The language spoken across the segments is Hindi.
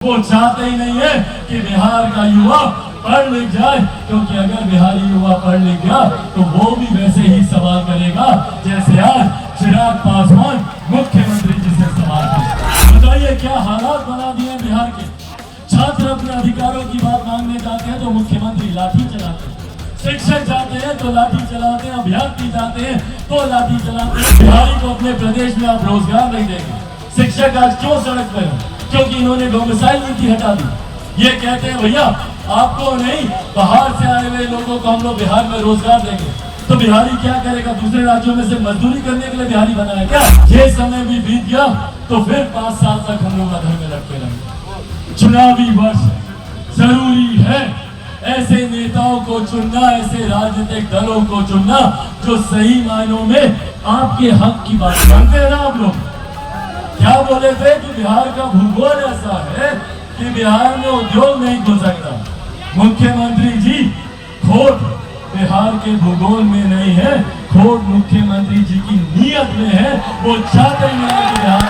वो चाहते ही नहीं है कि बिहार का युवा पढ़ लिख जाए, क्योंकि अगर बिहारी युवा पढ़ लिख गया तो वो भी वैसे ही सवाल करेगा जैसे आज चिराग पासवान मुख्यमंत्री जी से सवाल किया। बताइए क्या हालात बना दिए बिहार के। छात्र अपने अधिकारों की बात मांगने जाते हैं तो मुख्यमंत्री लाठी चलाते हैं, शिक्षक जाते हैं तो लाठी चलाते हैं, अभ्यर्थी जाते हैं तो लाठी चलाते हैं। बिहारी को अपने प्रदेश में आप रोजगार नहीं देंगे। शिक्षक आज क्यों सड़क पर है? क्योंकि इन्होंने डोमिसाइल नीति हटा दी। ये कहते हैं भैया आपको नहीं, बाहर से आए हुए लोगों को हम लोग बिहार में रोजगार देंगे। तो बिहारी क्या करेगा? दूसरे राज्यों में से मजदूरी करने के लिए बिहारी बनाया क्या? ये समय भी बीत गया तो फिर 5 साल तक हम लोग अधर में रखते रहेंगे। चुनावी वर्ष जरूरी है ऐसे नेताओं को चुनना, ऐसे राजनीतिक दलों को चुनना जो सही मायनों में आपके हक की बात करते हैं। ना आप लोग क्या बोले थे कि बिहार का भूगोल ऐसा है कि बिहार में उद्योग नहीं खुल सकता। मुख्यमंत्री जी, खोट बिहार के भूगोल में नहीं है, खोट मुख्यमंत्री जी की नीयत में है। वो चाहते ही नहीं कि बिहार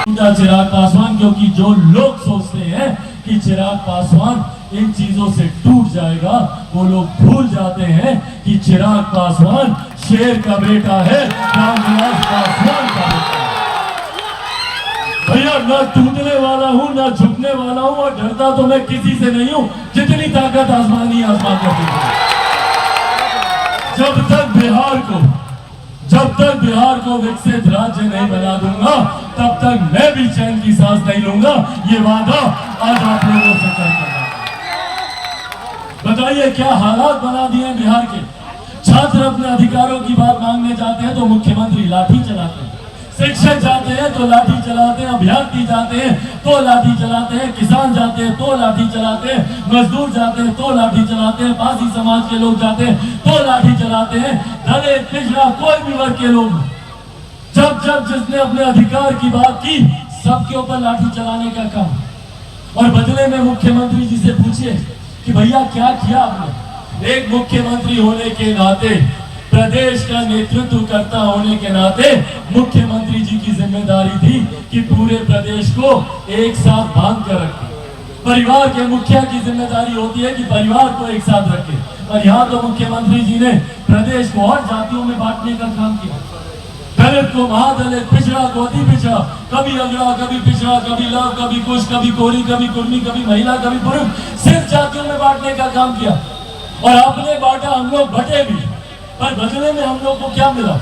में चिराग पासवान, क्योंकि जो लोग सोचते हैं कि चिराग पासवान इन चीजों से टूट जाएगा, वो लोग भूल जाते हैं कि चिराग पासवान शेर का बेटा है, रामविलास पासवान का बेटा। भैया ना टूटने वाला हूँ ना झुकने वाला हूँ, और डरता तो मैं किसी से नहीं हूँ। जितनी ताकत आसमानी आसमान करती है। जब तक बिहार को विकसित राज्य नहीं बना दूंगा तब तक मैं भी चैन की सांस नहीं लूंगा। ये वादा आज आप लोगों से करता हूं। बताइए क्या हालात बना दिए बिहार के। छात्र अपने अधिकारों की बात मांगने जाते हैं तो मुख्यमंत्री लाठी चलाते हैं, शिक्षक जाते हैं तो लाठी चलाते हैं, अभ्यर्थी जाते हैं तो लाठी चलाते हैं, किसान जाते हैं तो लाठी चलाते हैं, मजदूर जाते हैं तो लाठी चलाते हैं, पासी समाज के लोग जाते हैं तो लाठी चलाते हैं, दलित पिछड़ा कोई भी वर्ग के लोग। जब जिसने अपने अधिकार की बात की सबके ऊपर लाठी चलाने का काम। और बदले में मुख्यमंत्री जी से पूछिए कि भैया क्या किया आपने। एक मुख्यमंत्री होने के नाते, प्रदेश का नेतृत्व करता होने के नाते मुख्यमंत्री जी की जिम्मेदारी थी कि पूरे प्रदेश को एक साथ बांध कर रखे। परिवार के मुखिया की जिम्मेदारी होती है कि परिवार को एक साथ रखे, और यहाँ तो मुख्यमंत्री जी ने प्रदेश को और जातियों में बांटने का काम किया। दलित को महादलित, पिछड़ा को अति पिछड़ा, कभी अगड़ा कभी पिछड़ा, कभी लव कभी कुछ, कभी कोरी कभी कुर्मी, कभी महिला कभी पुरुष, सिर्फ जातियों में बांटने का काम किया। और आपने बांटा, हम लोग बटे भी, पर बदले में हम लोग को क्या मिला?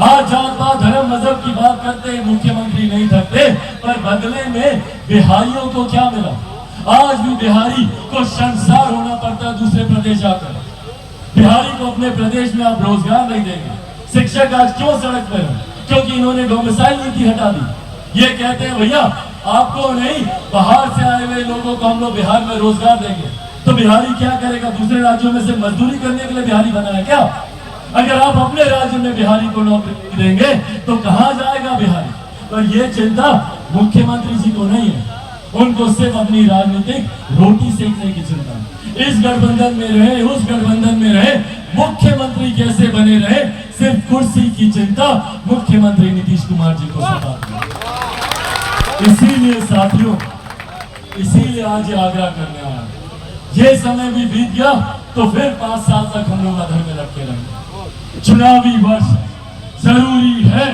आज जात पात धर्म मजहब की बात करते हैं, मुख्यमंत्री नहीं थकते, पर बदले में बिहारियों को क्या मिला? आज भी बिहारी को शर्मसार होना पड़ता है दूसरे प्रदेश जाकर। बिहारी को अपने प्रदेश में आप रोजगार नहीं देंगे। शिक्षक आज क्यों सड़क पर है? क्योंकि इन्होंने डोमिसाइल नीति हटा दी। ये कहते हैं भैया आपको नहीं, बाहर से आए हुए लोगों को हम लोग बिहार में रोजगार देंगे। तो बिहारी क्या करेगा? दूसरे राज्यों में से मजदूरी करने के लिए बिहारी बनाया क्या? अगर आप अपने राज्य में बिहारी को नौकरी देंगे तो कहां जाएगा बिहारी? पर यह चिंता मुख्यमंत्री जी को नहीं है, उनको सिर्फ अपनी राजनीतिक रोटी सेकने की चिंता है। इस गठबंधन में रहे, उस गठबंधन में रहे, मुख्यमंत्री कैसे बने रहे, सिर्फ कुर्सी की चिंता मुख्यमंत्री नीतीश कुमार जी को सताती है। इसीलिए साथियों, इसीलिए आज आग्रह करने आया। ये समय भी बीत गया तो फिर 5 साल तक हम लोग अधर में रखते रहेंगे। चुनावी वर्ष जरूरी है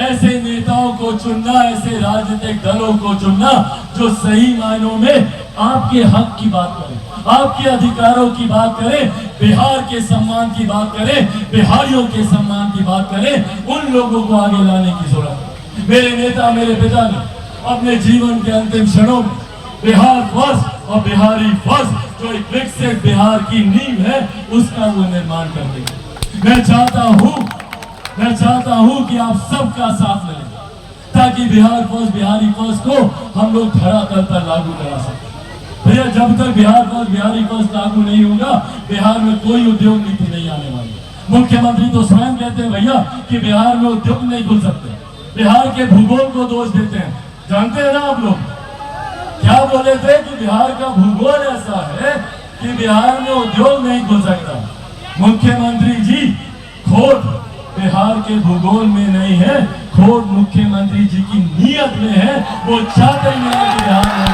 ऐसे नेताओं को चुनना, ऐसे राजनीतिक दलों को चुनना जो सही मायनों में आपके हक की बात करें, आपके अधिकारों की बात करें, बिहार के सम्मान की बात करें, बिहारियों के सम्मान की बात करें। उन लोगों को आगे लाने की जरूरत है। मेरे नेता, मेरे पिता ने अपने जीवन के अंतिम क्षणों में बिहार फर्स्ट और बिहारी फर्स्ट, जो एक विकसित बिहार की नींव है, उसका वो निर्माण कर देंगे। मैं चाहता हूं कि आप सबका साथ मिले ताकि बिहार फर्स्ट, बिहारी फर्स्ट को हम लोग धरातल पर लागू करा सकें। भैया जब तक बिहार फर्स्ट, बिहारी फर्स्ट लागू नहीं होगा, बिहार में कोई उद्योग नीति नहीं आने वाली। मुख्यमंत्री तो स्वयं कहते हैं भैया कि बिहार में उद्योग नहीं खुल सकते। बिहार के भूगोल को दोष देते हैं। जानते हैं ना आप लोग क्या बोले थे कि बिहार का भूगोल ऐसा है कि बिहार में उद्योग नहीं खुल सकता। मुख्यमंत्री जी, खोट बिहार के भूगोल में नहीं है, खोट मुख्यमंत्री जी की नीयत में है। वो चाहते ही नहीं है कि बिहार में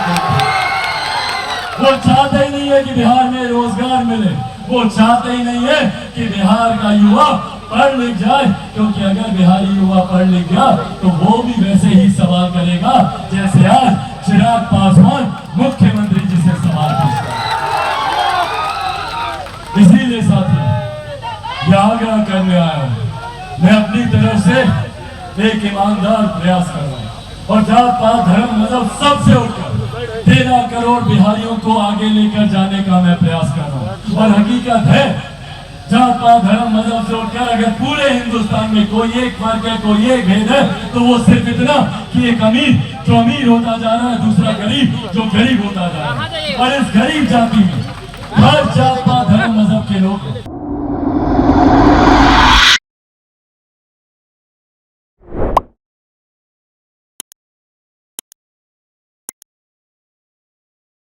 वो चाहते ही नहीं है कि बिहार में रोजगार मिले। वो चाहते ही नहीं है कि बिहार का युवा पढ़ लिख जाए, क्योंकि अगर बिहारी युवा पढ़ लिख गया तो वो भी वैसे ही सवाल करेगा जैसे आज चिराग पासवान मुख्यमंत्री जी से सवाल पूछता है। इसीलिए साथियों, यह आग्रह करने आया हूं, मैं अपनी तरफ से एक ईमानदार प्रयास कर रहा हूं और जात पात धर्म मजहब सबसे उठकर 13 करोड़ बिहारियों को आगे लेकर जाने का मैं प्रयास कर रहा हूं। और हकीकत है, जात पात धर्म मजहब से उठकर अगर पूरे हिंदुस्तान में कोई एक फर्क है, कोई एक भेद है, तो वो सिर्फ इतना कि एक अमीर जो अमीर होता जा रहा है, दूसरा गरीब जो गरीब होता जा रहा है। और इस गरीब जाति में हर जात पात धर्म मजहब के लोग